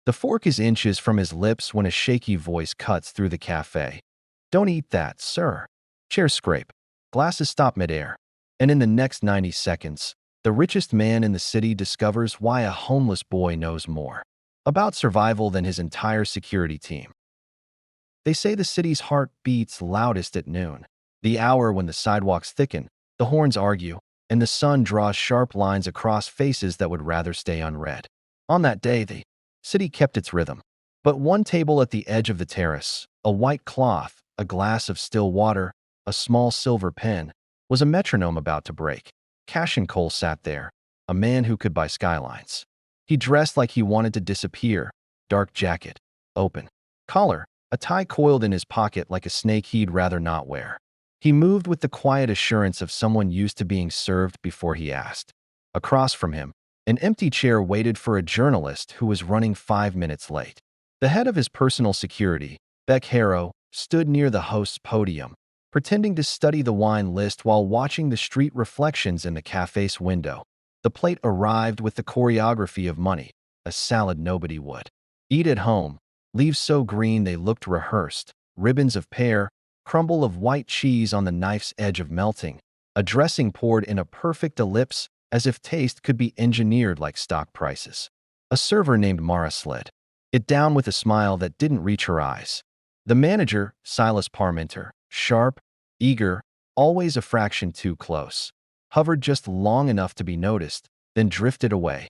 The fork is inches from his lips when a shaky voice cuts through the cafe. "Don't eat that, sir." Chairs scrape. Glasses stop midair. And in the next 90 seconds, the richest man in the city discovers why a homeless boy knows more about survival than his entire security team. They say the city's heart beats loudest at noon, the hour when the sidewalks thicken, the horns argue, and the sun draws sharp lines across faces that would rather stay unread. On that day, the city kept its rhythm. But one table at the edge of the terrace, a white cloth, a glass of still water, a small silver pen, was a metronome about to break. Cash and Cole sat there, a man who could buy skylines. He dressed like he wanted to disappear, dark jacket, open collar, a tie coiled in his pocket like a snake he'd rather not wear. He moved with the quiet assurance of someone used to being served before he asked. Across from him, an empty chair waited for a journalist who was running 5 minutes late. The head of his personal security, Beck Harrow, stood near the host's podium, pretending to study the wine list while watching the street reflections in the cafe's window. The plate arrived with the choreography of money, a salad nobody would eat at home, leaves so green they looked rehearsed, ribbons of pear, crumble of white cheese on the knife's edge of melting, a dressing poured in a perfect ellipse as if taste could be engineered like stock prices. A server named Mara slid it down with a smile that didn't reach her eyes. The manager, Silas Parmenter, sharp, eager, always a fraction too close, hovered just long enough to be noticed, then drifted away.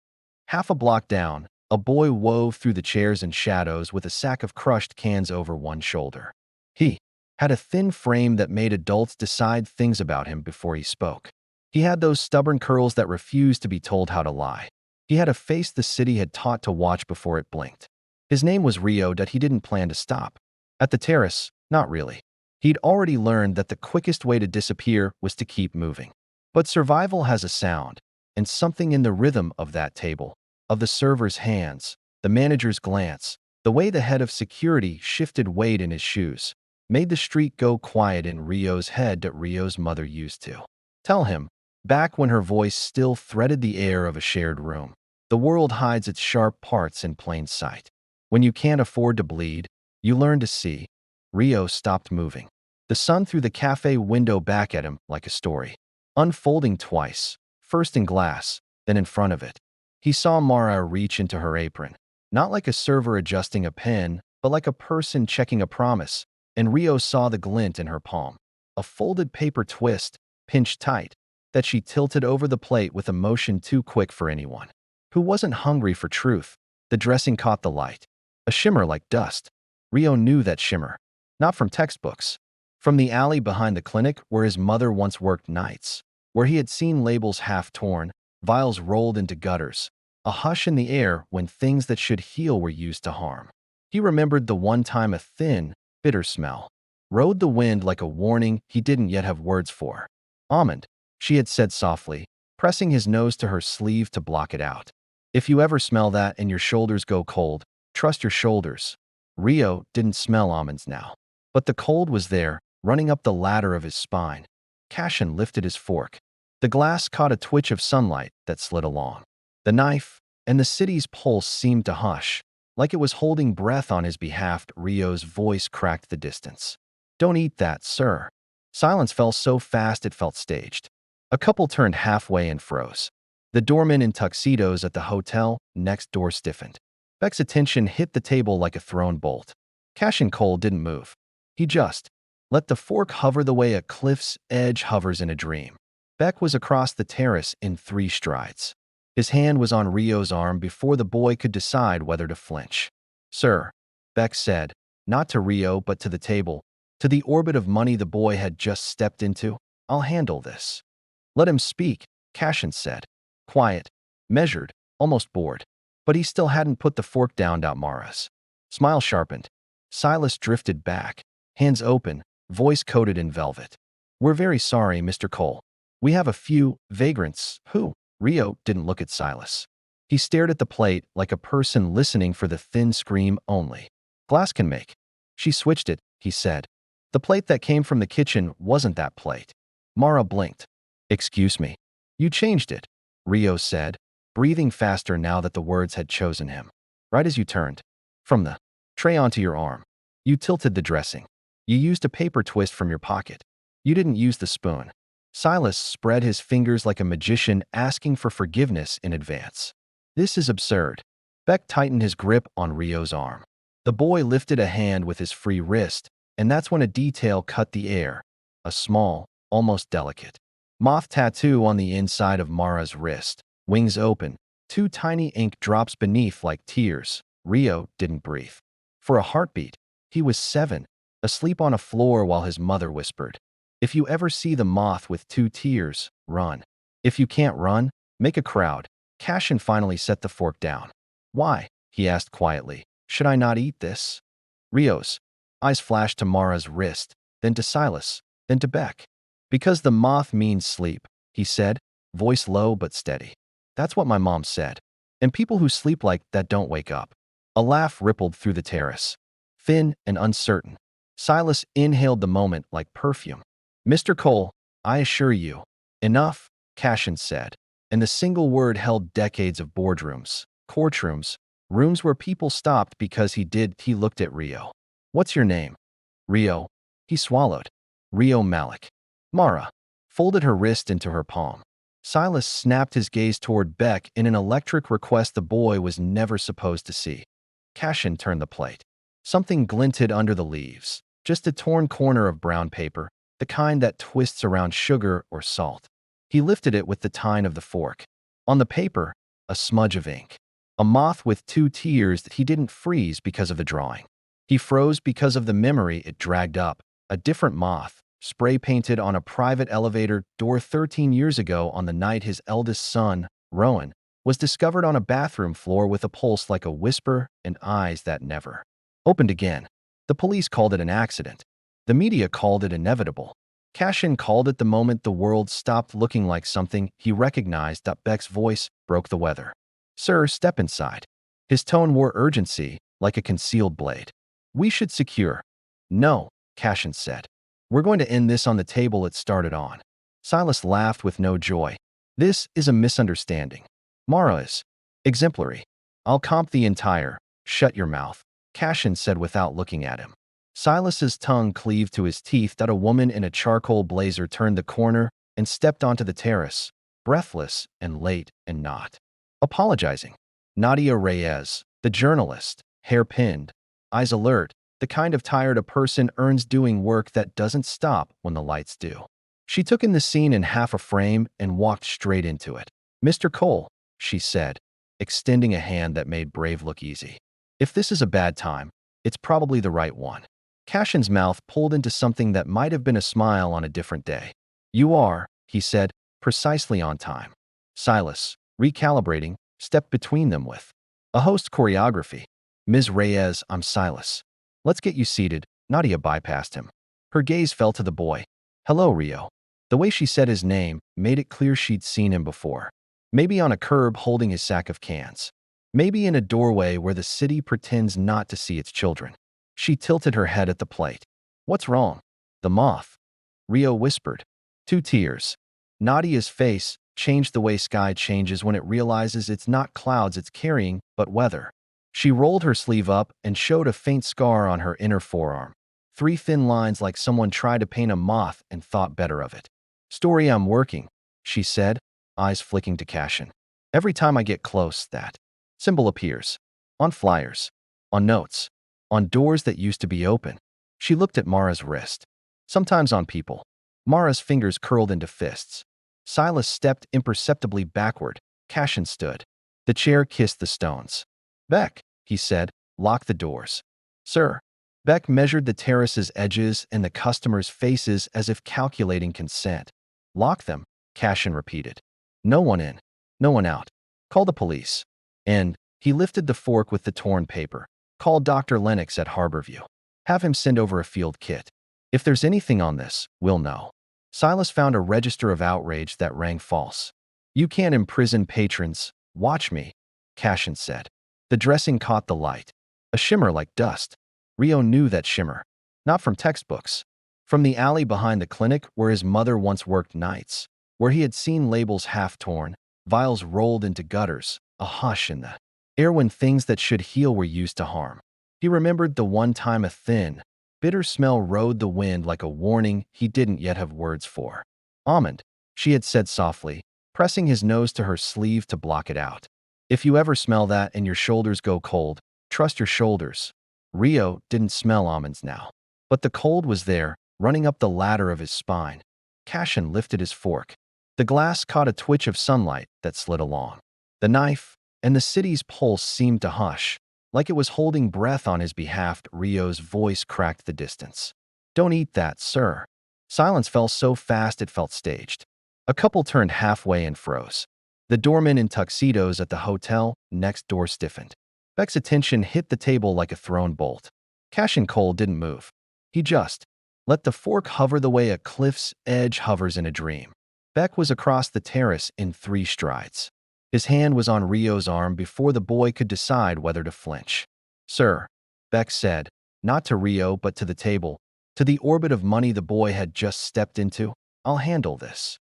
Half a block down, a boy wove through the chairs and shadows with a sack of crushed cans over one shoulder. He had a thin frame that made adults decide things about him before he spoke. He had those stubborn curls that refused to be told how to lie. He had a face the city had taught to watch before it blinked. His name was Rio, that he didn't plan to stop. At the terrace, not really. He'd already learned that the quickest way to disappear was to keep moving. But survival has a sound, and something in the rhythm of that table, of the server's hands, the manager's glance, the way the head of security shifted weight in his shoes, made the street go quiet in Rio's head that Rio's mother used to tell him, back when her voice still threaded the air of a shared room. The world hides its sharp parts in plain sight. When you can't afford to bleed, you learn to see. Rio stopped moving. The sun threw the cafe window back at him like a story, unfolding twice, first in glass, then in front of it. He saw Mara reach into her apron, not like a server adjusting a pen, but like a person checking a promise, and Rio saw the glint in her palm, a folded paper twist, pinched tight, that she tilted over the plate with a motion too quick for anyone who wasn't hungry for truth. The dressing caught the light, a shimmer like dust. Rio knew that shimmer, not from textbooks, from the alley behind the clinic where his mother once worked nights, where he had seen labels half torn, vials rolled into gutters, a hush in the air when things that should heal were used to harm. He remembered the one time a thin, bitter smell rode the wind like a warning he didn't yet have words for. "Almond," she had said softly, pressing his nose to her sleeve to block it out. "If you ever smell that and your shoulders go cold, trust your shoulders." Rio didn't smell almonds now, but the cold was there, running up the ladder of his spine. Cashin lifted his fork. The glass caught a twitch of sunlight that slid along the knife, and the city's pulse seemed to hush, like it was holding breath on his behalf. Rio's voice cracked the distance. "Don't eat that, sir." Silence fell so fast it felt staged. A couple turned halfway and froze. The doorman in tuxedos at the hotel next door stiffened. Beck's attention hit the table like a thrown bolt. Cashin Cole didn't move. He just let the fork hover the way a cliff's edge hovers in a dream. Beck was across the terrace in 3 strides. His hand was on Rio's arm before the boy could decide whether to flinch. "Sir," Beck said, not to Rio but to the table, to the orbit of money the boy had just stepped into. "I'll handle this." "Let him speak," Cashin said. Quiet, measured, almost bored. But he still hadn't put the fork down. Mara's smile sharpened. Silas drifted back, hands open, voice coated in velvet. "We're very sorry, Mr. Cole. We have a few vagrants who—" Rio didn't look at Silas. He stared at the plate like a person listening for the thin scream only glass can make. "She switched it," he said. "The plate that came from the kitchen wasn't that plate." Mara blinked. "Excuse me." "You changed it," Rio said, breathing faster now that the words had chosen him. right as you turned. From the tray onto your arm. You tilted the dressing. You used a paper twist from your pocket. You didn't use the spoon. Silas spread his fingers like a magician asking for forgiveness in advance. This is absurd. Beck tightened his grip on Rio's arm. The boy lifted a hand with his free wrist, and that's when a detail cut the air. A small, almost delicate moth tattoo on the inside of Mara's wrist. Wings open, two tiny ink drops beneath like tears. Rio didn't breathe. For a heartbeat, he was 7, asleep on a floor while his mother whispered, "If you ever see the moth with 2 tears, run. If you can't run, make a crowd." Cashin finally set the fork down. "Why?" he asked quietly. "Should I not eat this?" Rio's eyes flashed to Mara's wrist, then to Silas, then to Beck. "Because the moth means sleep," he said, voice low but steady. "That's what my mom said. And people who sleep like that don't wake up." A laugh rippled through the terrace. Thin and uncertain. Silas inhaled the moment like perfume. "Mr. Cole, I assure you." "Enough," Cashin said. And the single word held decades of boardrooms, courtrooms, rooms where people stopped because he did. He looked at Rio. "What's your name?" "Rio." He swallowed. "Rio Malik." Mara folded her wrist into her palm. Silas snapped his gaze toward Beck in an electric request the boy was never supposed to see. Cashin turned the plate. Something glinted under the leaves, just a torn corner of brown paper, the kind that twists around sugar or salt. He lifted it with the tine of the fork. On the paper, a smudge of ink. A moth with 2 tears that he didn't freeze because of the drawing. He froze because of the memory it dragged up. A different moth, spray-painted on a private elevator door 13 years ago on the night his eldest son, Rowan, was discovered on a bathroom floor with a pulse like a whisper and eyes that never opened again. The police called it an accident. The media called it inevitable. Cashin called it the moment the world stopped looking like something he recognized. Beck's voice broke the weather. "Sir, step inside." His tone wore urgency, like a concealed blade. "We should secure." "No," Cashin said. "We're going to end this on the table it started on." Silas laughed with no joy. "This is a misunderstanding. Mara is exemplary. I'll comp the entire." "Shut your mouth," Cashin said without looking at him. Silas's tongue cleaved to his teeth. A woman in a charcoal blazer turned the corner and stepped onto the terrace, breathless and late and not apologizing. Nadia Reyes, the journalist, hair pinned, eyes alert, the kind of tired a person earns doing work that doesn't stop when the lights do. She took in the scene in half a frame and walked straight into it. "Mr. Cole," she said, extending a hand that made brave look easy. "If this is a bad time, it's probably the right one." Cashin's mouth pulled into something that might have been a smile on a different day. "You are," he said, "precisely on time." Silas, recalibrating, stepped between them with a host choreography. "Ms. Reyes, I'm Silas. Let's get you seated." Nadia bypassed him. Her gaze fell to the boy. "Hello, Rio." The way she said his name made it clear she'd seen him before. Maybe on a curb holding his sack of cans. Maybe in a doorway where the city pretends not to see its children. She tilted her head at the plate. "What's wrong?" "The moth," Rio whispered. 2 tears. Nadia's face changed the way sky changes when it realizes it's not clouds it's carrying, but weather. She rolled her sleeve up and showed a faint scar on her inner forearm. 3 thin lines like someone tried to paint a moth and thought better of it. "Story I'm working," she said, eyes flicking to Cashin. "Every time I get close, that symbol appears. On flyers. On notes. On doors that used to be open." She looked at Mara's wrist. "Sometimes on people." Mara's fingers curled into fists. Silas stepped imperceptibly backward. Cashin stood. The chair kissed the stones. "Beck," he said, "lock the doors." "Sir." Beck measured the terrace's edges and the customers' faces as if calculating consent. "Lock them," Cashin repeated. "No one in. No one out. Call the police." And he lifted the fork with the torn paper. "Call Dr. Lennox at Harborview. Have him send over a field kit. If there's anything on this, we'll know." Silas found a register of outrage that rang false. "You can't imprison patrons. Watch me," Cashin said. The dressing caught the light. A shimmer like dust. Rio knew that shimmer. Not from textbooks. From the alley behind the clinic where his mother once worked nights. Where he had seen labels half torn, vials rolled into gutters, a hush in the air when things that should heal were used to harm. He remembered the one time a thin, bitter smell rode the wind like a warning he didn't yet have words for. Almond, she had said softly, pressing his nose to her sleeve to block it out. If you ever smell that and your shoulders go cold, trust your shoulders. Rio didn't smell almonds now. But the cold was there, running up the ladder of his spine. Cashin lifted his fork. The glass caught a twitch of sunlight that slid along. The knife, and the city's pulse seemed to hush, like it was holding breath on his behalf. Rio's voice cracked the distance. Don't eat that, sir. Silence fell so fast it felt staged. A couple turned halfway and froze. The doorman in tuxedos at the hotel next door stiffened. Beck's attention hit the table like a thrown bolt. Cashin Cole didn't move. He just let the fork hover the way a cliff's edge hovers in a dream. Beck was across the terrace in 3 strides. His hand was on Rio's arm before the boy could decide whether to flinch. Sir, Beck said, not to Rio but to the table, to the orbit of money the boy had just stepped into. I'll handle this.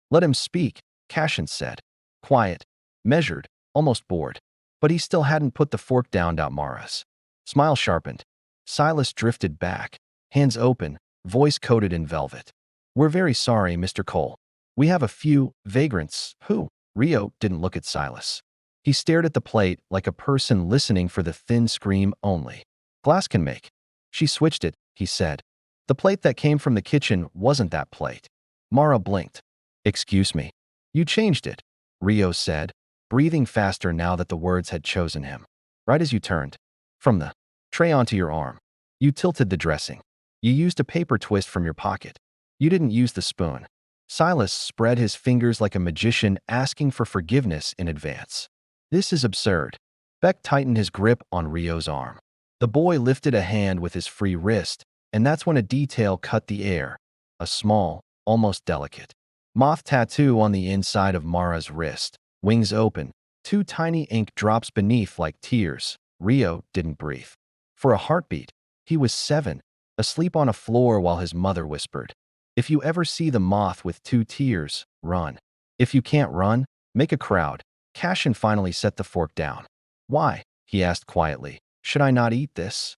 Let him speak, Cashin said. Quiet, measured, almost bored. But he still hadn't put the fork down. Mara's smile sharpened. Silas drifted back, hands open, voice coated in velvet. We're very sorry, Mr. Cole. We have a few vagrants who… Rio didn't look at Silas. He stared at the plate like a person listening for the thin scream only. Glass can make. She switched it, he said. The plate that came from the kitchen wasn't that plate. Mara blinked. Excuse me. You changed it, Rio said, breathing faster now that the words had chosen him. Right as you turned. From the tray onto your arm. You tilted the dressing. You used a paper twist from your pocket. You didn't use the spoon. Silas spread his fingers like a magician asking for forgiveness in advance. This is absurd. Beck tightened his grip on Rio's arm. The boy lifted a hand with his free wrist, and that's when a detail cut the air. A small, almost delicate moth tattoo on the inside of Mara's wrist, wings open, 2 tiny ink drops beneath like tears. Rio didn't breathe. For a heartbeat, he was 7, asleep on a floor while his mother whispered, if you ever see the moth with 2 tears, run. If you can't run, make a crowd. Cashin finally set the fork down. Why? He asked quietly. Should I not eat this?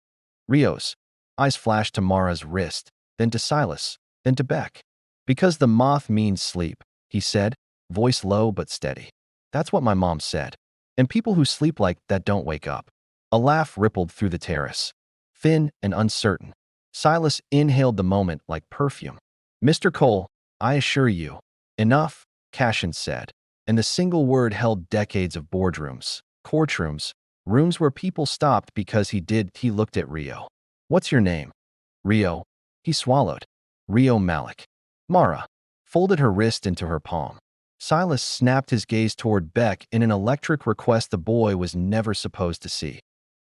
Rio's eyes flashed to Mara's wrist, then to Silas, then to Beck. Because the moth means sleep, he said, voice low but steady. That's what my mom said. And people who sleep like that don't wake up. A laugh rippled through the terrace. Thin and uncertain. Silas inhaled the moment like perfume. Mr. Cole, I assure you. Enough, Cashin said, and the single word held decades of boardrooms, courtrooms, rooms where people stopped because he did. He looked at Rio. What's your name? Rio. He swallowed. Rio Malik. Mara folded her wrist into her palm. Silas snapped his gaze toward Beck in an electric request the boy was never supposed to see.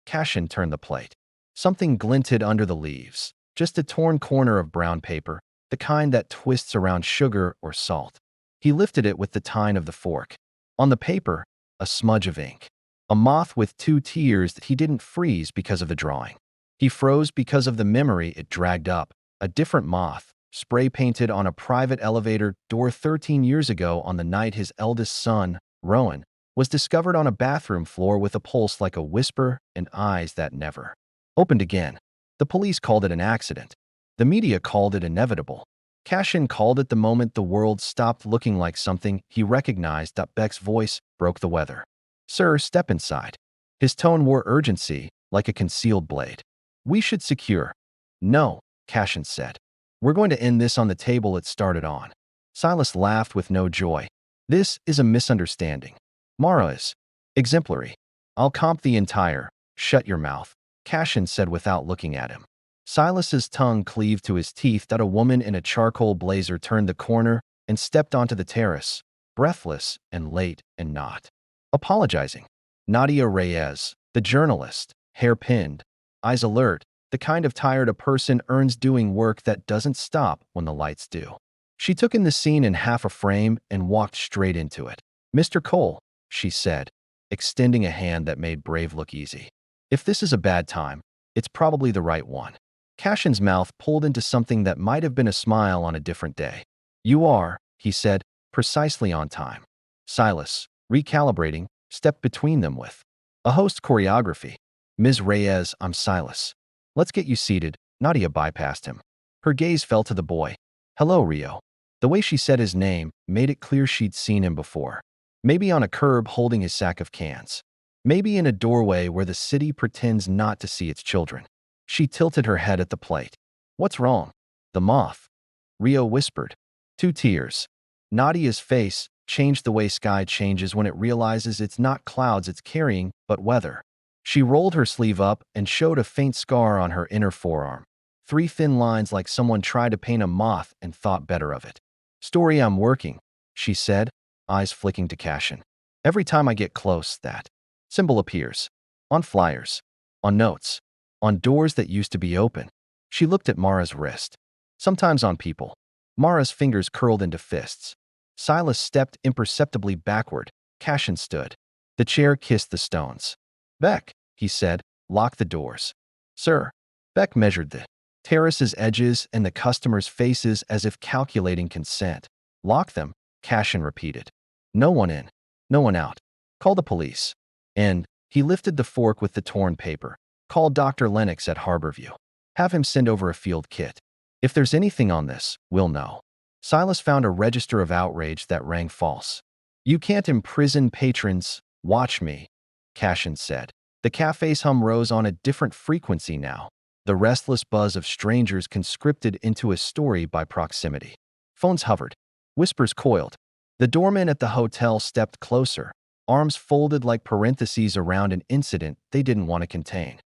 Cashin turned the plate. Something glinted under the leaves, just a torn corner of brown paper, the kind that twists around sugar or salt. He lifted it with the tine of the fork. On the paper, a smudge of ink. A moth with 2 tears that he didn't freeze because of the drawing. He froze because of the memory it dragged up. A different moth, spray-painted on a private elevator door 13 years ago on the night his eldest son, Rowan, was discovered on a bathroom floor with a pulse like a whisper and eyes that never opened again. The police called it an accident. The media called it inevitable. Cashin called it the moment the world stopped looking like something he recognized. Beck's voice broke the weather. Sir, step inside. His tone wore urgency, like a concealed blade. We should secure. No, Cashin said. We're going to end this on the table it started on. Silas laughed with no joy. This is a misunderstanding. Mara is exemplary. I'll comp the entire. Shut your mouth, Cashin said without looking at him. Silas's tongue cleaved to his teeth. A woman in a charcoal blazer turned the corner and stepped onto the terrace, breathless and late and not apologizing. Nadia Reyes, the journalist, hair pinned, eyes alert, the kind of tired a person earns doing work that doesn't stop when the lights do. She took in the scene in half a frame and walked straight into it. Mr. Cole, she said, extending a hand that made brave look easy. If this is a bad time, it's probably the right one. Cashin's mouth pulled into something that might have been a smile on a different day. You are, he said, precisely on time. Silas, recalibrating, stepped between them with A host choreography. Ms. Reyes, I'm Silas. Let's get you seated. Nadia bypassed him. Her gaze fell to the boy. Hello, Rio. The way she said his name made it clear she'd seen him before. Maybe on a curb holding his sack of cans. Maybe in a doorway where the city pretends not to see its children. She tilted her head at the plate. What's wrong? The moth. Rio whispered. 2 tears. Nadia's face changed the way sky changes when it realizes it's not clouds it's carrying, but weather. She rolled her sleeve up and showed a faint scar on her inner forearm. 3 thin lines like someone tried to paint a moth and thought better of it. Story I'm working, she said, eyes flicking to Cashin. Every time I get close, that symbol appears. On flyers. On notes. On doors that used to be open. She looked at Mara's wrist. Sometimes on people. Mara's fingers curled into fists. Silas stepped imperceptibly backward. Cashin stood. The chair kissed the stones. Beck, he said, lock the doors. Sir. Beck measured the terrace's edges and the customers' faces as if calculating consent. Lock them, Cashin repeated. No one in. No one out. Call the police. And he lifted the fork with the torn paper. Call Dr. Lennox at Harborview. Have him send over a field kit. If there's anything on this, we'll know. Silas found a register of outrage that rang false. You can't imprison patrons. Watch me, Cashin said. The cafe's hum rose on a different frequency now. The restless buzz of strangers conscripted into a story by proximity. Phones hovered. Whispers coiled. The doorman at the hotel stepped closer, arms folded like parentheses around an incident they didn't want to contain.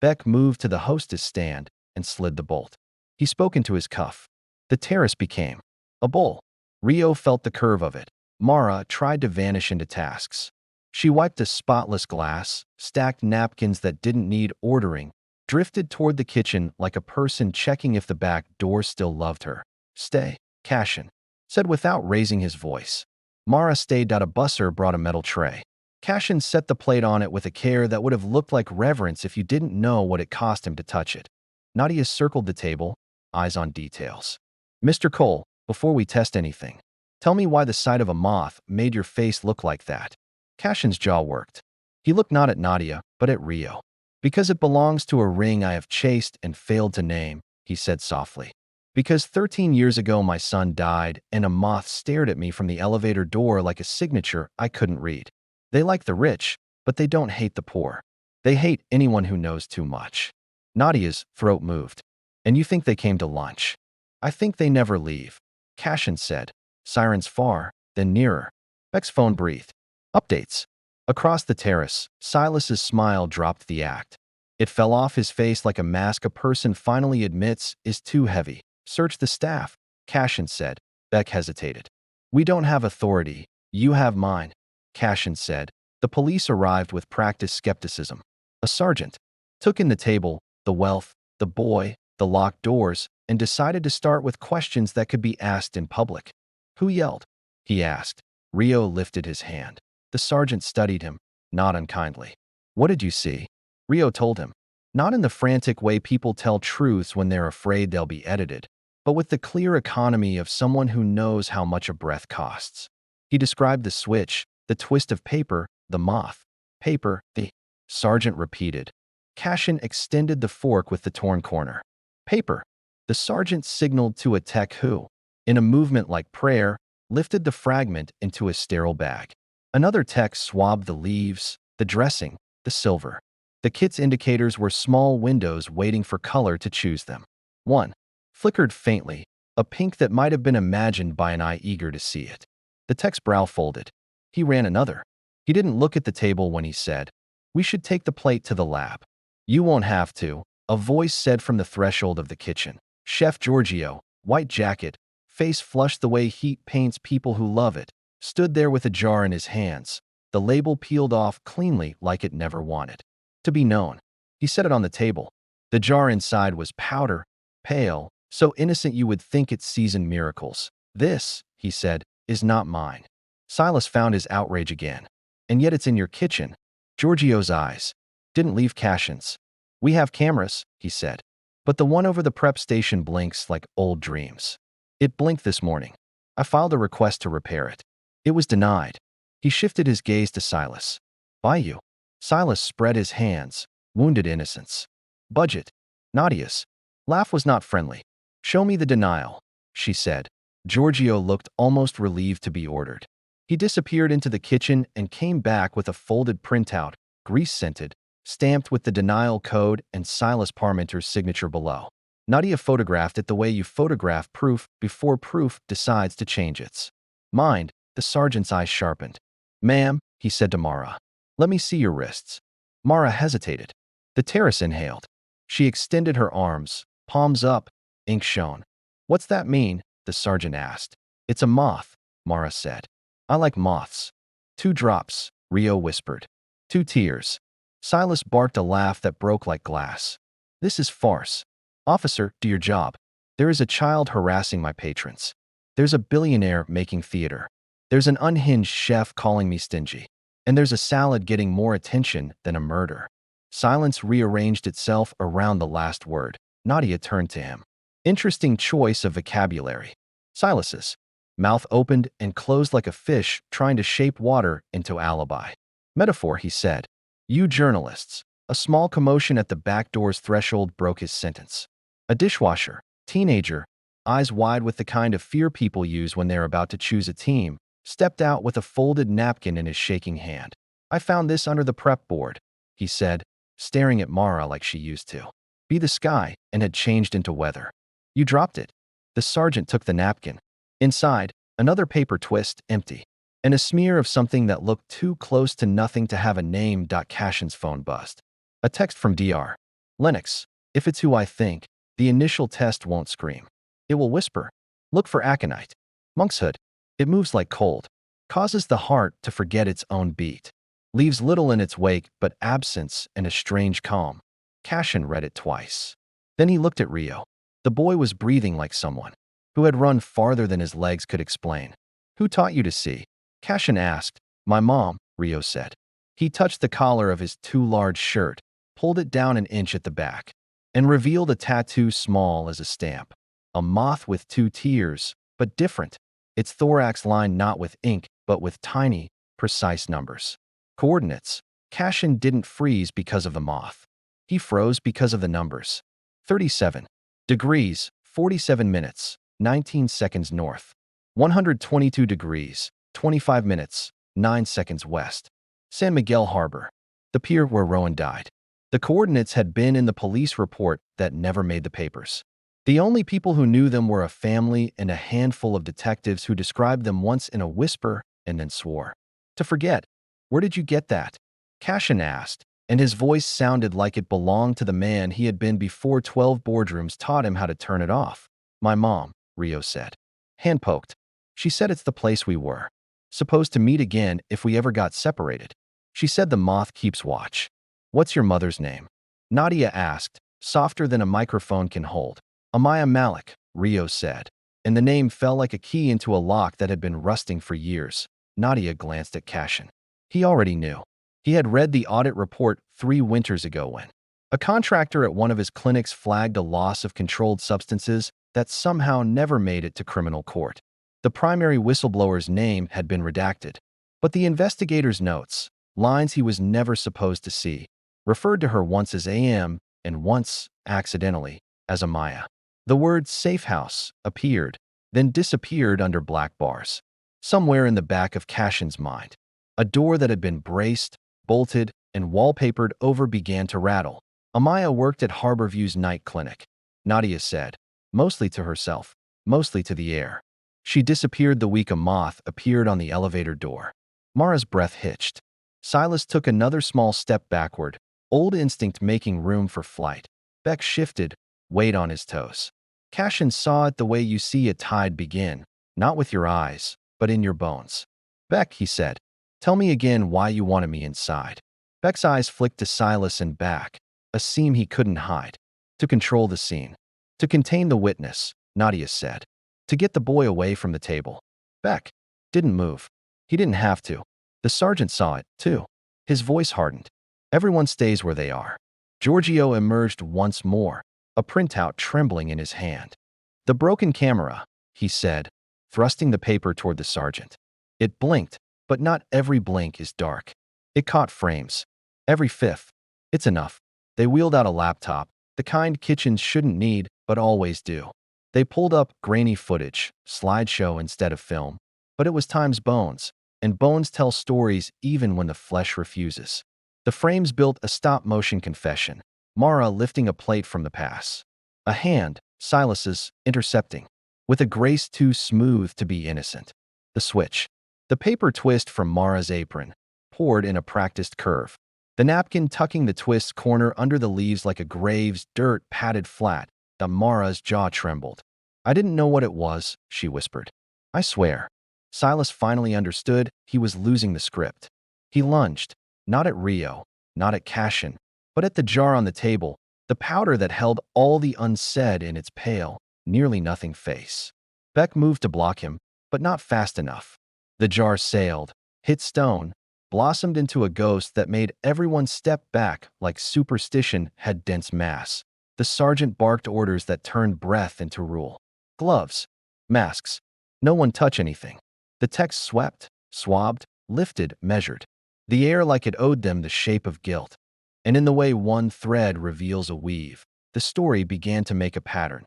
Beck moved to the hostess stand and slid the bolt. He spoke into his cuff. The terrace became a bowl. Rio felt the curve of it. Mara tried to vanish into tasks. She wiped a spotless glass, stacked napkins that didn't need ordering, drifted toward the kitchen like a person checking if the back door still loved her. Stay, Cashin said without raising his voice. Mara stayed. A busser brought a metal tray. Cashin set the plate on it with a care that would have looked like reverence if you didn't know what it cost him to touch it. Nadia circled the table, eyes on details. Mr. Cole, before we test anything, tell me why the sight of a moth made your face look like that. Cashin's jaw worked. He looked not at Nadia, but at Rio. Because it belongs to a ring I have chased and failed to name, he said softly. Because 13 years ago my son died and a moth stared at me from the elevator door like a signature I couldn't read. They like the rich, but they don't hate the poor. They hate anyone who knows too much. Nadia's throat moved. And you think they came to lunch? I think they never leave, Cashin said. Sirens far, then nearer. Beck's phone breathed. Updates. Across the terrace, Silas's smile dropped the act. It fell off his face like a mask a person finally admits is too heavy. Search the staff, Cashin said. Beck hesitated. We don't have authority. You have mine, Cashin said. The police arrived with practiced skepticism. A sergeant took in the table, the wealth, the boy, the locked doors, and decided to start with questions that could be asked in public. Who yelled? He asked. Rio lifted his hand. The sergeant studied him, not unkindly. What did you see? Rio told him. Not in the frantic way people tell truths when they're afraid they'll be edited, but with the clear economy of someone who knows how much a breath costs. He described the switch, the twist of paper, the moth. Paper, the sergeant repeated. Cashin extended the fork with the torn corner. Paper. The sergeant signaled to a tech who, in a movement like prayer, lifted the fragment into a sterile bag. Another tech swabbed the leaves, the dressing, the silver. The kit's indicators were small windows waiting for color to choose them. One flickered faintly, a pink that might have been imagined by an eye eager to see it. The tech's brow folded. He ran another. He didn't look at the table when he said, "We should take the plate to the lab." "You won't have to," a voice said from the threshold of the kitchen. Chef Giorgio, white jacket, face flushed the way heat paints people who love it, stood there with a jar in his hands, the label peeled off cleanly like it never wanted to be known. He set it on the table. The jar inside was powder, pale, so innocent you would think it seasoned miracles. "This," he said, "is not mine." Silas found his outrage again. "And yet it's in your kitchen." Giorgio's eyes didn't leave Cashin's. "We have cameras," he said. "But the one over the prep station blinks like old dreams. It blinked this morning. I filed a request to repair it. It was denied." He shifted his gaze to Silas. "By you." Silas spread his hands. Wounded innocence. Budget. Nadia's laugh was not friendly. Show me the denial, she said. Giorgio looked almost relieved to be ordered. He disappeared into the kitchen and came back with a folded printout, grease-scented, stamped with the denial code and Silas Parmenter's signature below. Nadia photographed it the way you photograph proof before proof decides to change its mind. The sergeant's eyes sharpened. Ma'am, he said to Mara, let me see your wrists. Mara hesitated. The terrace inhaled. She extended her arms, palms up, ink shone. What's that mean? The sergeant asked. It's a moth, Mara said. I like moths. 2 drops, Rio whispered. 2 tears. Silas barked a laugh that broke like glass. This is farce. Officer, do your job. There is a child harassing my patrons. There's a billionaire making theater. There's an unhinged chef calling me stingy. And there's a salad getting more attention than a murder. Silence rearranged itself around the last word. Nadia turned to him. Interesting choice of vocabulary. Silas's mouth opened and closed like a fish trying to shape water into alibi. Metaphor, he said. You journalists. A small commotion at the back door's threshold broke his sentence. A dishwasher, teenager, eyes wide with the kind of fear people use when they're about to choose a team, stepped out with a folded napkin in his shaking hand. I found this under the prep board, he said, staring at Mara like she used to be the sky and had changed into weather. You dropped it. The sergeant took the napkin. Inside, another paper twist, empty, and a smear of something that looked too close to nothing to have a name. Cashin's phone buzzed. A text from Dr. Lennox. If it's who I think, the initial test won't scream. It will whisper. Look for aconite. Monkshood. It moves like cold. Causes the heart to forget its own beat. Leaves little in its wake but absence and a strange calm. Cashin read it twice. Then he looked at Rio. The boy was breathing like someone who had run farther than his legs could explain. Who taught you to see? Cashin asked. My mom, Rio said. He touched the collar of his too large shirt, pulled it down an inch at the back, and revealed a tattoo small as a stamp. A moth with 2 tears, but different. Its thorax lined not with ink, but with tiny, precise numbers. Coordinates. Cashin didn't freeze because of the moth. He froze because of the numbers. 37 degrees, 47 minutes, 19 seconds north. 122 degrees, 25 minutes, 9 seconds west. San Miguel Harbor. The pier where Rowan died. The coordinates had been in the police report that never made the papers. The only people who knew them were a family and a handful of detectives who described them once in a whisper and then swore to forget. Where did you get that? Cashin asked, and his voice sounded like it belonged to the man he had been before 12 boardrooms taught him how to turn it off. My mom, Rio said. Hand poked. She said it's the place we were supposed to meet again if we ever got separated. She said the moth keeps watch. What's your mother's name? Nadia asked, softer than a microphone can hold. Amaya Malik, Rio said, and the name fell like a key into a lock that had been rusting for years. Nadia glanced at Cashin. He already knew. He had read the audit report 3 winters ago when a contractor at one of his clinics flagged a loss of controlled substances that somehow never made it to criminal court. The primary whistleblower's name had been redacted, but the investigator's notes, lines he was never supposed to see, referred to her once as AM and once, accidentally, as Amaya. The word safe house appeared, then disappeared under black bars. Somewhere in the back of Cashin's mind, a door that had been braced, bolted, and wallpapered over began to rattle. Amaya worked at Harborview's night clinic, Nadia said, mostly to herself, mostly to the air. She disappeared the week a moth appeared on the elevator door. Mara's breath hitched. Silas took another small step backward, old instinct making room for flight. Beck shifted, weight on his toes. Cashin saw it the way you see a tide begin, not with your eyes, but in your bones. Beck, he said, tell me again why you wanted me inside. Beck's eyes flicked to Silas and back, a seam he couldn't hide. To control the scene. To contain the witness, Nadia said. To get the boy away from the table. Beck didn't move. He didn't have to. The sergeant saw it, too. His voice hardened. Everyone stays where they are. Giorgio emerged once more, a printout trembling in his hand. The broken camera, he said, thrusting the paper toward the sergeant. It blinked, but not every blink is dark. It caught frames. Every fifth. It's enough. They wheeled out a laptop, the kind kitchens shouldn't need, but always do. They pulled up grainy footage, slideshow instead of film. But it was time's bones, and bones tell stories even when the flesh refuses. The frames built a stop-motion confession, Mara lifting a plate from the pass. A hand, Silas's, intercepting, with a grace too smooth to be innocent. The switch. The paper twist from Mara's apron, poured in a practiced curve. The napkin tucking the twist's corner under the leaves like a grave's dirt patted flat. Mara's jaw trembled. I didn't know what it was, she whispered. I swear. Silas finally understood he was losing the script. He lunged, not at Rio, not at Cashin, but at the jar on the table, the powder that held all the unsaid in its pale, nearly nothing face. Beck moved to block him, but not fast enough. The jar sailed, hit stone, blossomed into a ghost that made everyone step back like superstition had dense mass. The sergeant barked orders that turned breath into rule. Gloves. Masks. No one touch anything. The text swept, swabbed, lifted, measured. The air like it owed them the shape of guilt. And in the way one thread reveals a weave, the story began to make a pattern.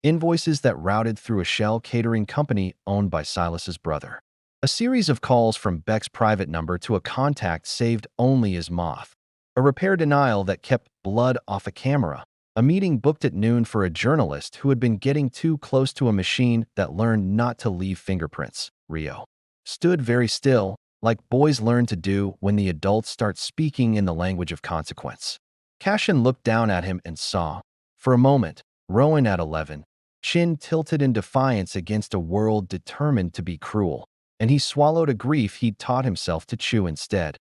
Invoices that routed through a shell catering company owned by Silas's brother. A series of calls from Beck's private number to a contact saved only as moth. A repair denial that kept blood off a camera. A meeting booked at noon for a journalist who had been getting too close to a machine that learned not to leave fingerprints. Rio stood very still, like boys learn to do when the adults start speaking in the language of consequence. Cashin looked down at him and saw, for a moment, Rowan at 11, chin tilted in defiance against a world determined to be cruel, and he swallowed a grief he'd taught himself to chew instead.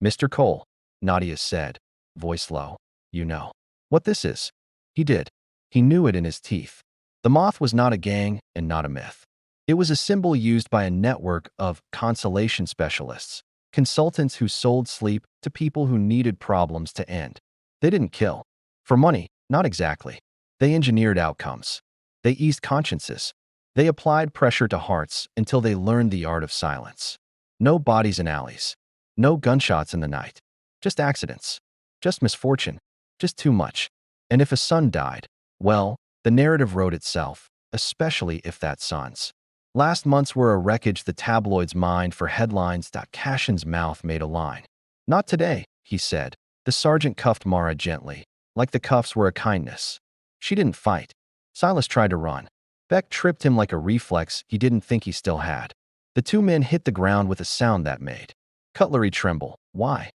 Mr. Cole, Nadia said, voice low, you know what this is? He did. He knew it in his teeth. The moth was not a gang and not a myth. It was a symbol used by a network of consolation specialists, consultants who sold sleep to people who needed problems to end. They didn't kill. For money, not exactly. They engineered outcomes. They eased consciences. They applied pressure to hearts until they learned the art of silence. No bodies in alleys. No gunshots in the night. Just accidents. Just misfortune. Just too much. And if a son died, well, the narrative wrote itself, especially if that son's last months were a wreckage the tabloids mined for headlines. Cashin's mouth made a line. Not today, he said. The sergeant cuffed Mara gently, like the cuffs were a kindness. She didn't fight. Silas tried to run. Beck tripped him like a reflex he didn't think he still had. The two men hit the ground with a sound that made cutlery tremble. Why?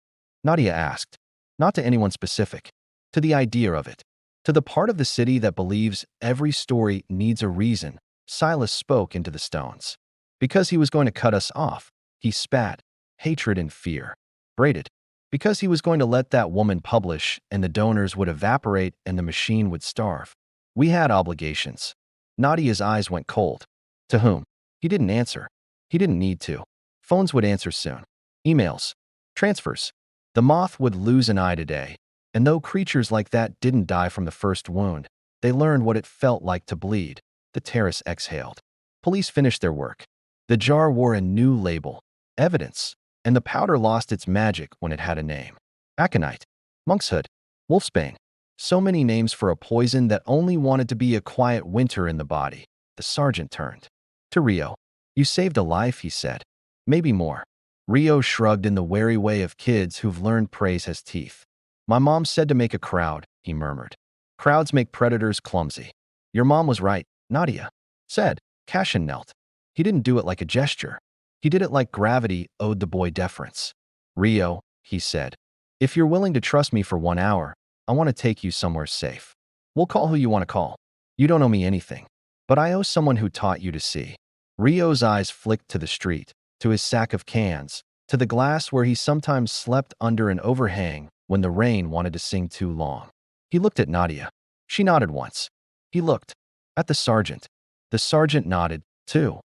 Nadia asked. Not to anyone specific. To the idea of it. To the part of the city that believes every story needs a reason. Silas spoke into the stones. Because he was going to cut us off. He spat. Hatred and fear. Braided. Because he was going to let that woman publish and the donors would evaporate and the machine would starve. We had obligations. Nadia's eyes went cold. To whom? He didn't answer. He didn't need to. Phones would answer soon. Emails. Transfers. The moth would lose an eye today. And though creatures like that didn't die from the first wound, they learned what it felt like to bleed. The terrace exhaled. Police finished their work. The jar wore a new label. Evidence. And the powder lost its magic when it had a name. Aconite. Monkshood. Wolfsbane. So many names for a poison that only wanted to be a quiet winter in the body. The sergeant turned to Rio. You saved a life, he said. Maybe more. Rio shrugged in the wary way of kids who've learned praise has teeth. My mom said to make a crowd, he murmured. Crowds make predators clumsy. Your mom was right, Nadia said. Cashin knelt. He didn't do it like a gesture. He did it like gravity owed the boy deference. Rio, he said, if you're willing to trust me for 1 hour, I want to take you somewhere safe. We'll call who you want to call. You don't owe me anything. But I owe someone who taught you to see. Rio's eyes flicked to the street, to his sack of cans, to the glass where he sometimes slept under an overhang when the rain wanted to sing too long. He looked at Nadia. She nodded once. He looked at the sergeant. The sergeant nodded, too.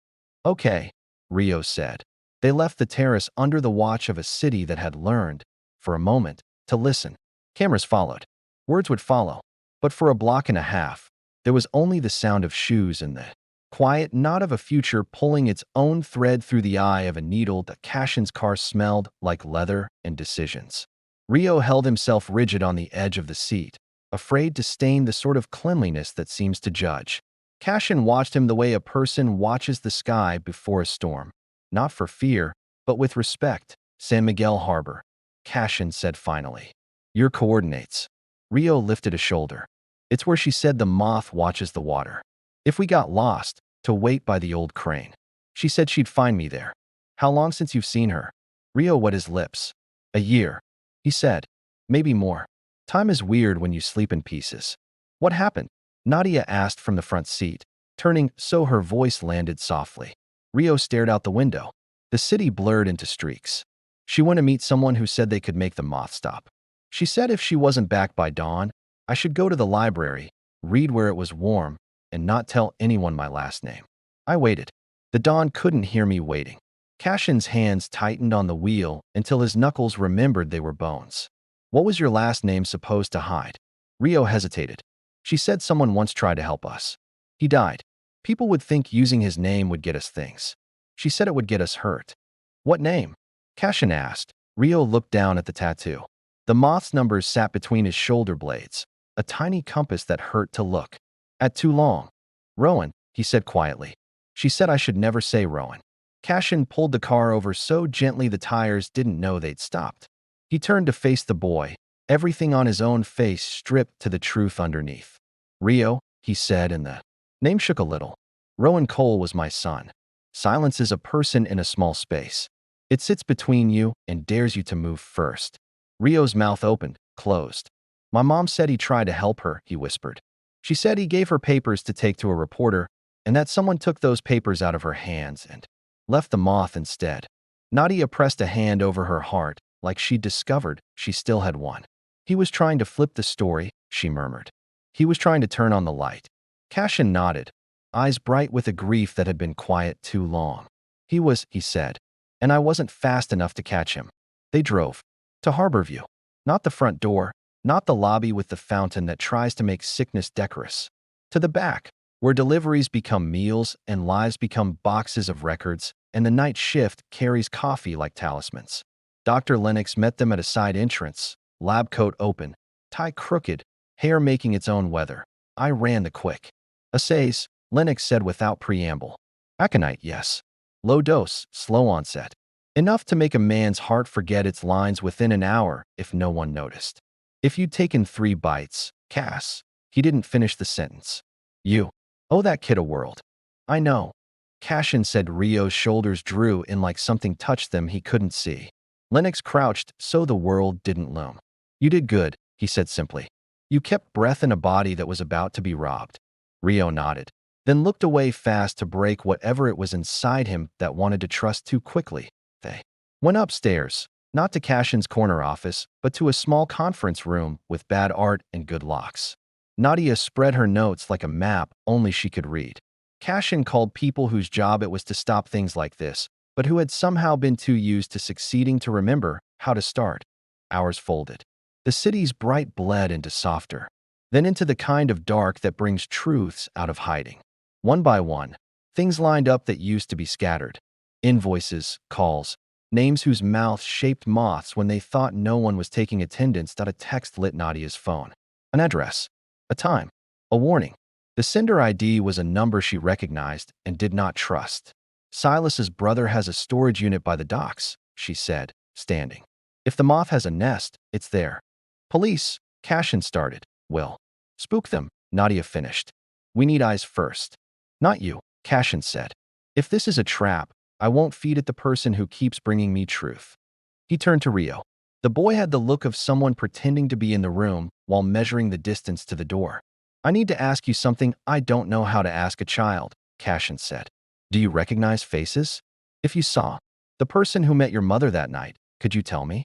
Okay, Rio said. They left the terrace under the watch of a city that had learned, for a moment, to listen. Cameras followed. Words would follow. But for a block and a half, there was only the sound of shoes and the quiet knot of a future pulling its own thread through the eye of a needle that Cashin's car smelled like leather and decisions. Rio held himself rigid on the edge of the seat, afraid to stain the sort of cleanliness that seems to judge. Cashin watched him the way a person watches the sky before a storm. Not for fear, but with respect. San Miguel Harbor, Cashin said finally. Your coordinates. Rio lifted a shoulder. It's where she said the moth watches the water. If we got lost, to wait by the old crane. She said she'd find me there. How long since you've seen her? Rio wet his lips. A year. He said. Maybe more. Time is weird when you sleep in pieces. What happened? Nadia asked from the front seat, turning so her voice landed softly. Rio stared out the window. The city blurred into streaks. She went to meet someone who said they could make the moth stop. She said if she wasn't back by dawn, I should go to the library, read where it was warm, and not tell anyone my last name. I waited. The dawn couldn't hear me waiting. Cashin's hands tightened on the wheel until his knuckles remembered they were bones. What was your last name supposed to hide? Rio hesitated. She said someone once tried to help us. He died. People would think using his name would get us things. She said it would get us hurt. What name? Cashin asked. Rio looked down at the tattoo. The moth's numbers sat between his shoulder blades, a tiny compass that hurt to look at too long. Rowan, he said quietly. She said I should never say Rowan. Cashin pulled the car over so gently the tires didn't know they'd stopped. He turned to face the boy, everything on his own face stripped to the truth underneath. Rio, he said, and the name shook a little. Rowan Cole was my son. Silence is a person in a small space. It sits between you and dares you to move first. Rio's mouth opened, closed. My mom said he tried to help her, he whispered. She said he gave her papers to take to a reporter, and that someone took those papers out of her hands and left the moth instead. Nadia pressed a hand over her heart, like she'd discovered she still had one. He was trying to flip the story, she murmured. He was trying to turn on the light. Cashin nodded, eyes bright with a grief that had been quiet too long. He was, he said, and I wasn't fast enough to catch him. They drove to Harborview. Not the front door, not the lobby with the fountain that tries to make sickness decorous. To the back, where deliveries become meals and lives become boxes of records, and the night shift carries coffee like talismans. Dr. Lennox met them at a side entrance, lab coat open, tie crooked, hair making its own weather. I ran the quick assays, Lennox said without preamble. Aconite, yes. Low dose, slow onset. Enough to make a man's heart forget its lines within an hour if no one noticed. If you'd taken 3 bites, Cass. He didn't finish the sentence. You owe that kid a world. I know. Cashin said. Rio's shoulders drew in like something touched them he couldn't see. Lennox crouched so the world didn't loom. You did good, he said simply. You kept breath in a body that was about to be robbed. Rio nodded, then looked away fast to break whatever it was inside him that wanted to trust too quickly. They went upstairs, not to Cashin's corner office, but to a small conference room with bad art and good locks. Nadia spread her notes like a map only she could read. Cashin called people whose job it was to stop things like this, but who had somehow been too used to succeeding to remember how to start. Hours folded. The city's bright bled into softer, then into the kind of dark that brings truths out of hiding. One by one, things lined up that used to be scattered. Invoices, calls, names whose mouths shaped moths when they thought no one was taking attendance. A text lit Nadia's phone. An address. A time. A warning. The sender ID was a number she recognized and did not trust. Silas's brother has a storage unit by the docks, she said, standing. If the moth has a nest, it's there. Police, Cashin started. Will spook them, Nadia finished. We need eyes first. Not you, Cashin said. If this is a trap, I won't feed it the person who keeps bringing me truth. He turned to Rio. The boy had the look of someone pretending to be in the room while measuring the distance to the door. I need to ask you something I don't know how to ask a child, Cashin said. Do you recognize faces? If you saw the person who met your mother that night, could you tell me?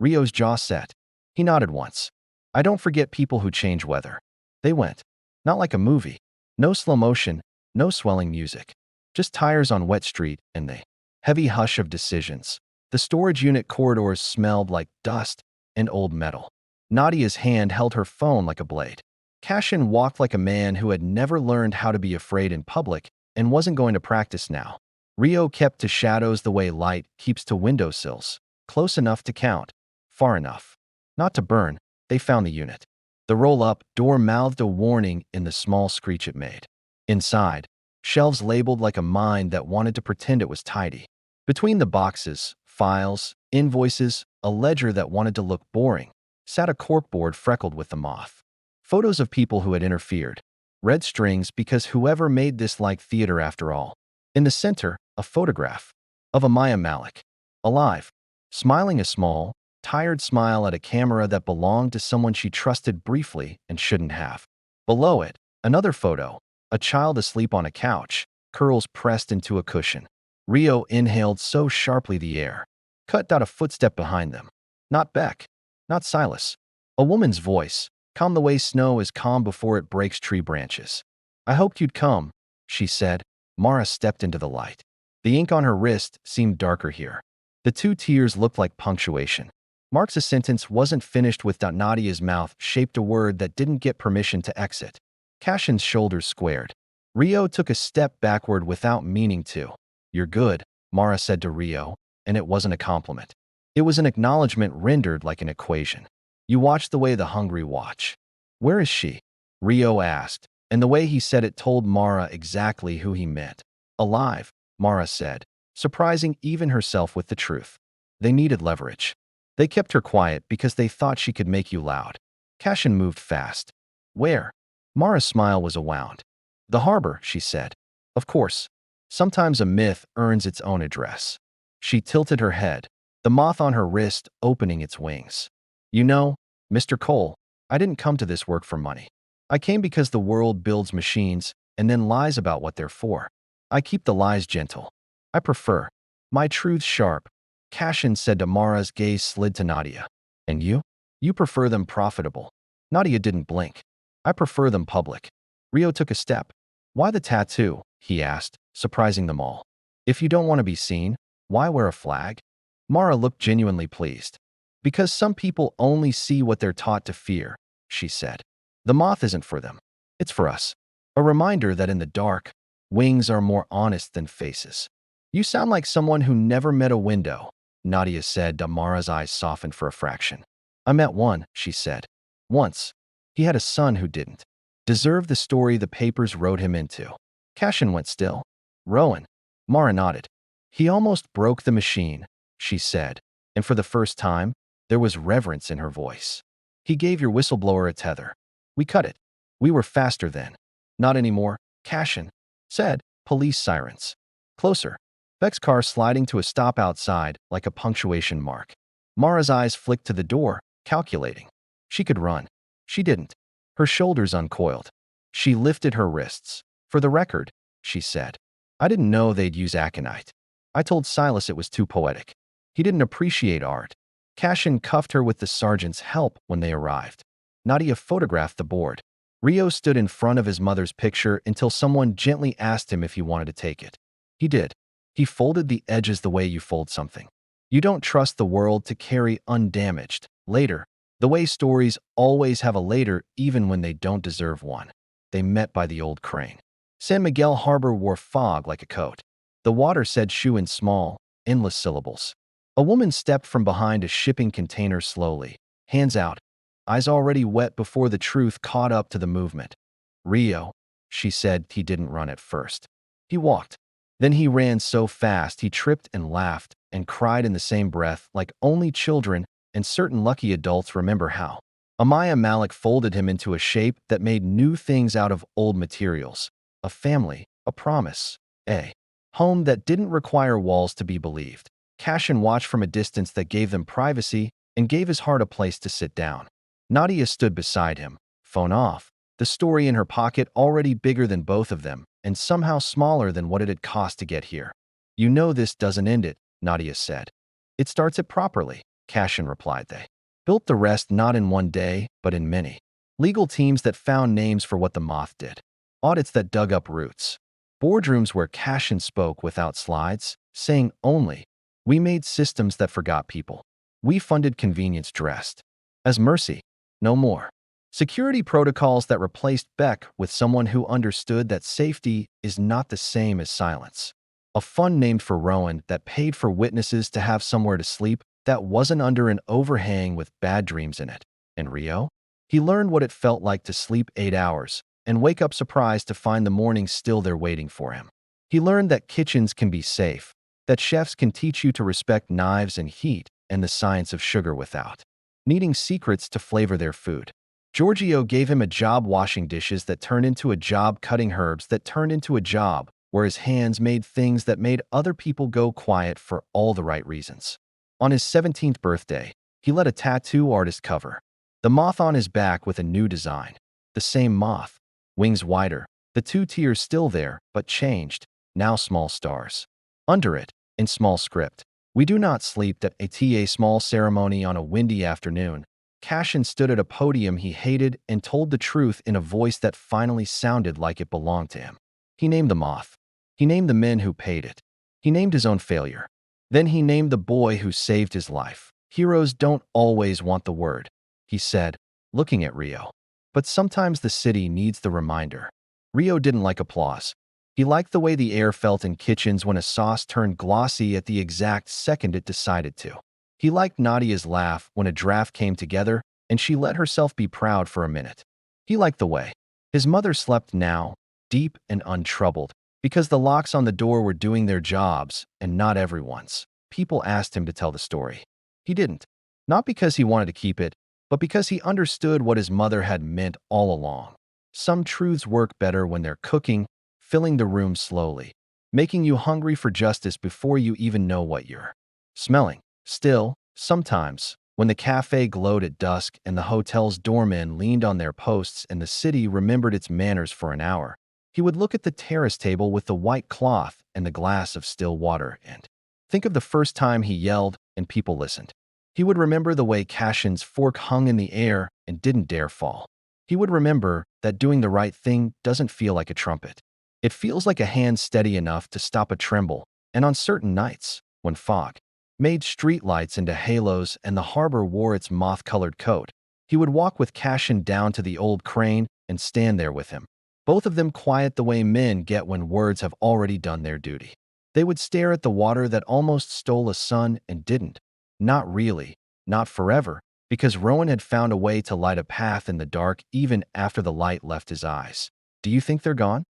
Rio's jaw set. He nodded once. I don't forget people who change weather. They went. Not like a movie. No slow motion, no swelling music. Just tires on wet street and the heavy hush of decisions. The storage unit corridors smelled like dust and old metal. Nadia's hand held her phone like a blade. Cashin walked like a man who had never learned how to be afraid in public and wasn't going to practice now. Rio kept to shadows the way light keeps to windowsills, close enough to count, far enough. Not to burn, they found the unit. The roll-up door mouthed a warning in the small screech it made. Inside, shelves labeled like a mind that wanted to pretend it was tidy. Between the boxes, files, invoices, a ledger that wanted to look boring, sat a corkboard freckled with the moth. Photos of people who had interfered. Red strings because whoever made this like theater after all. In the center, a photograph of Amaya Malik, alive, smiling a small, tired smile at a camera that belonged to someone she trusted briefly and shouldn't have. Below it, another photo, a child asleep on a couch, curls pressed into a cushion. Rio inhaled so sharply the air, cut out a footstep behind them. Not Beck, not Silas. A woman's voice, calm the way snow is calm before it breaks tree branches. I hoped you'd come, she said. Mara stepped into the light. The ink on her wrist seemed darker here. The two tears looked like punctuation. Mark's sentence wasn't finished with Nadia's mouth shaped a word that didn't get permission to exit. Cashin's shoulders squared. Rio took a step backward without meaning to. You're good, Mara said to Rio, and it wasn't a compliment. It was an acknowledgement rendered like an equation. You watch the way the hungry watch. Where is she? Rio asked, and the way he said it told Mara exactly who he meant. Alive, Mara said, surprising even herself with the truth. They needed leverage. They kept her quiet because they thought she could make you loud. Cashin moved fast. Where? Mara's smile was a wound. The harbor, she said. Of course. Sometimes a myth earns its own address. She tilted her head, the moth on her wrist opening its wings. You know, Mr. Cole, I didn't come to this work for money. I came because the world builds machines and then lies about what they're for. I keep the lies gentle. I prefer my truths sharp, Cashin said to Mara's gaze slid to Nadia. And you? You prefer them profitable. Nadia didn't blink. I prefer them public. Rio took a step. Why the tattoo? He asked, surprising them all. If you don't want to be seen, why wear a flag? Mara looked genuinely pleased. Because some people only see what they're taught to fear, she said. The moth isn't for them. It's for us. A reminder that in the dark, wings are more honest than faces. You sound like someone who never met a window, Nadia said. Mara's eyes softened for a fraction. I met one, she said. Once. He had a son who didn't deserve the story the papers wrote him into. Cashin went still. Rowan. Mara nodded. He almost broke the machine, she said, and for the first time, there was reverence in her voice. He gave your whistleblower a tether. We cut it. We were faster then. Not anymore, Cashin said. Police sirens. Closer. Beck's car sliding to a stop outside like a punctuation mark. Mara's eyes flicked to the door, calculating. She could run. She didn't. Her shoulders uncoiled. She lifted her wrists. For the record, she said, I didn't know they'd use aconite. I told Silas it was too poetic. He didn't appreciate art. Cashin cuffed her with the sergeant's help when they arrived. Nadia photographed the board. Rio stood in front of his mother's picture until someone gently asked him if he wanted to take it. He did. He folded the edges the way you fold something. You don't trust the world to carry undamaged. Later, the way stories always have a later even when they don't deserve one. They met by the old crane. San Miguel Harbor wore fog like a coat. The water said shoe in small, endless syllables. A woman stepped from behind a shipping container slowly, hands out, eyes already wet before the truth caught up to the movement. Rio, she said. He didn't run at first. He walked. Then he ran so fast he tripped and laughed and cried in the same breath like only children and certain lucky adults remember how. Amaya Malik folded him into a shape that made new things out of old materials. A family, a promise, a home that didn't require walls to be believed. Cashin watched from a distance that gave them privacy and gave his heart a place to sit down. Nadia stood beside him, phone off, the story in her pocket already bigger than both of them and somehow smaller than what it had cost to get here. You know this doesn't end it, Nadia said. It starts it properly, Cashin replied. They built the rest not in one day, but in many. Legal teams that found names for what the moth did. Audits that dug up roots. Boardrooms where Cashin spoke without slides, saying only, we made systems that forgot people. We funded convenience dressed as mercy, no more. Security protocols that replaced Beck with someone who understood that safety is not the same as silence. A fund named for Rowan that paid for witnesses to have somewhere to sleep that wasn't under an overhang with bad dreams in it. And Rio? He learned what it felt like to sleep 8 hours and wake up surprised to find the morning still there waiting for him. He learned that kitchens can be safe, that chefs can teach you to respect knives and heat and the science of sugar without needing secrets to flavor their food. Giorgio gave him a job washing dishes that turned into a job cutting herbs that turned into a job where his hands made things that made other people go quiet for all the right reasons. On his 17th birthday, he let a tattoo artist cover the moth on his back with a new design. The same moth, wings wider, the 2 tiers still there, but changed, now small stars. Under it, in small script, "We do not sleep at a small ceremony on a windy afternoon." Cashin stood at a podium he hated and told the truth in a voice that finally sounded like it belonged to him. He named the moth. He named the men who paid it. He named his own failure. Then he named the boy who saved his life. "Heroes don't always want the word," he said, looking at Rio. "But sometimes the city needs the reminder." Rio didn't like applause. He liked the way the air felt in kitchens when a sauce turned glossy at the exact second it decided to. He liked Nadia's laugh when a draft came together and she let herself be proud for a minute. He liked the way his mother slept now, deep and untroubled, because the locks on the door were doing their jobs and not everyone's. People asked him to tell the story. He didn't. Not because he wanted to keep it, but because he understood what his mother had meant all along. Some truths work better when they're cooking, filling the room slowly, making you hungry for justice before you even know what you're smelling. Still, sometimes, when the cafe glowed at dusk and the hotel's doormen leaned on their posts and the city remembered its manners for an hour, he would look at the terrace table with the white cloth and the glass of still water and think of the first time he yelled and people listened. He would remember the way Cashin's fork hung in the air and didn't dare fall. He would remember that doing the right thing doesn't feel like a trumpet. It feels like a hand steady enough to stop a tremble, and on certain nights, when fog made streetlights into halos and the harbor wore its moth-colored coat, he would walk with Cashin down to the old crane and stand there with him. Both of them quiet the way men get when words have already done their duty. They would stare at the water that almost stole a sun and didn't. Not really, not forever, because Rowan had found a way to light a path in the dark even after the light left his eyes. "Do you think they're gone?"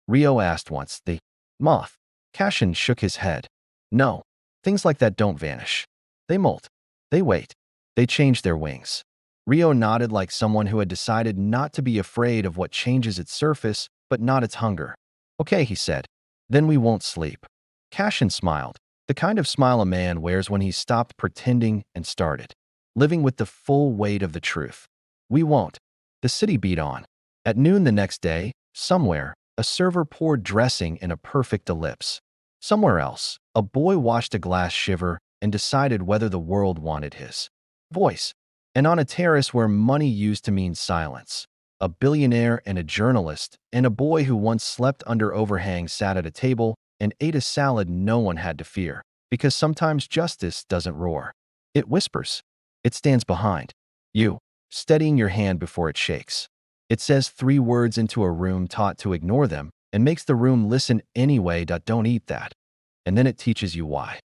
Rio asked once. "The moth." Cashin shook his head. "No, things like that don't vanish. They molt. They wait. They change their wings." Rio nodded like someone who had decided not to be afraid of what changes its surface, but not its hunger. "Okay," he said. "Then we won't sleep." Cashin smiled, the kind of smile a man wears when he's stopped pretending and started living with the full weight of the truth. "We won't." The city beat on. At noon the next day, somewhere, a server poured dressing in a perfect ellipse. Somewhere else, a boy watched a glass shiver and decided whether the world wanted his voice. And on a terrace where money used to mean silence, a billionaire and a journalist and a boy who once slept under overhangs sat at a table and ate a salad no one had to fear, because sometimes justice doesn't roar. It whispers. It stands behind you, steadying your hand before it shakes. It says 3 words into a room taught to ignore them and makes the room listen anyway. Don't eat that. And then it teaches you why.